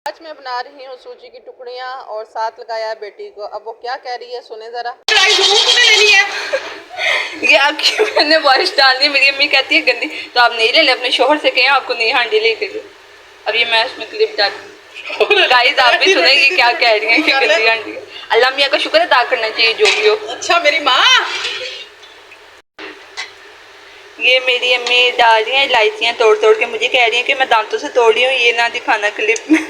आज मैं बना रही हूँ सूजी की टुकड़ियाँ और साथ लगाया है बेटी को। अब वो क्या कह रही है सुने जरा। लेनी है ये आपकी मैंने वॉइस डाल दी। मेरी अम्मी कहती है गंदी, तो आप नहीं ले ले, अपने शोहर से कहें आपको नहीं हांडी लेके दो। अब ये मैं उसमें क्लिप डाल, गाइस आप भी सुनेंगे क्या कह रही हैं कि गंदी हांडी। अल्लाह मियाँ का शुक्र अदा करना चाहिए जो भी हो। अच्छा मेरी माँ, ये मेरी अम्मी डाल रही हैं इलायचियाँ तोड़ तोड़ के, मुझे कह रही हैं कि मैं दांतों से तोड़ रही हूँ, ये ना दिखाना क्लिप में।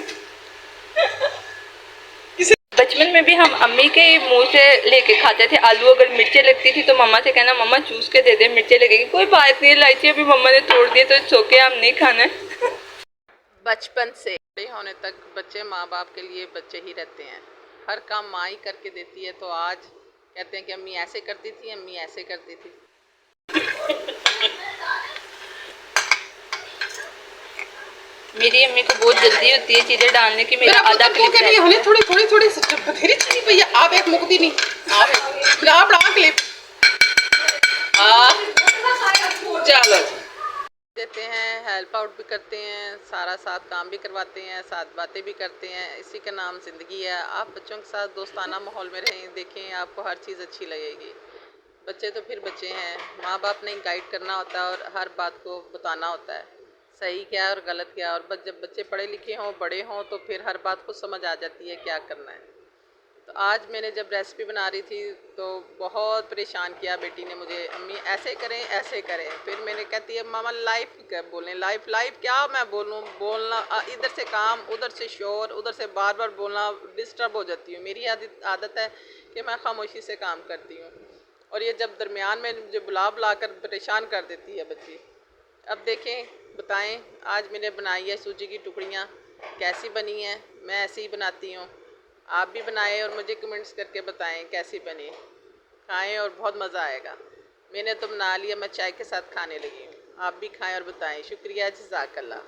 बचपन में भी हम अम्मी के मुंह से लेके खाते थे आलू। अगर मिर्चें लगती थी तो मम्मा से कहना मम्मा चूस के दे दे, मिर्चें लगेगी। कोई बात नहीं, इलायची अभी मम्मा ने तोड़ दी तो सोके हम नहीं खाना है। बचपन से बड़े होने तक बच्चे माँ बाप के लिए बच्चे ही रहते हैं। हर काम माँ ही करके देती है। तो आज कहते हैं कि अम्मी ऐसे करती थी, अम्मी ऐसे करती थी। मेरी अम्मी को बहुत जल्दी होती है चीजें डालने की। मेरा आधा क्लिप हमें थोड़ी थोड़ी थोड़ी बथेरी चीनी भैया आप एक मुक्ति नहीं आप बड़ा क्लिप चलो देते हैं, हेल्प आउट भी करते हैं, सारा साथ काम भी करवाते हैं, साथ बातें भी करते हैं। इसी का नाम ज़िंदगी है। आप बच्चों के साथ दोस्ताना माहौल में रहें, देखें, आपको हर चीज़ अच्छी लगेगी। बच्चे तो फिर बच्चे हैं, माँ बाप ने गाइड करना होता है और हर बात को बताना होता है सही क्या है और गलत क्या है। और बस जब बच्चे पढ़े लिखे हों, बड़े हों, तो फिर हर बात को समझ आ जाती है क्या करना है। तो आज मैंने जब रेसिपी बना रही थी तो बहुत परेशान किया बेटी ने मुझे, अम्मी ऐसे करें ऐसे करें। फिर मैंने कहती है मामा लाइफ क्या बोलें, लाइफ लाइफ क्या मैं बोलूँ, बोलना इधर से काम उधर से शोर, उधर से बार बार बोलना, डिस्टर्ब हो जाती हूँ। मेरी आदत है कि मैं खामोशी से काम करती हूँ और ये जब दरमियान में मुझे बुला बुला कर परेशान कर देती है बच्ची। अब देखें, बताएं, आज मैंने बनाई है सूजी की टुकड़ियाँ, कैसी बनी है। मैं ऐसे ही बनाती हूँ, आप भी बनाएं और मुझे कमेंट्स करके बताएं कैसी बनी। खाएं और बहुत मज़ा आएगा। मैंने तो बना लिया, मैं चाय के साथ खाने लगी हूँ। आप भी खाएं और बताएं। शुक्रिया, जज़ाकल्लाह।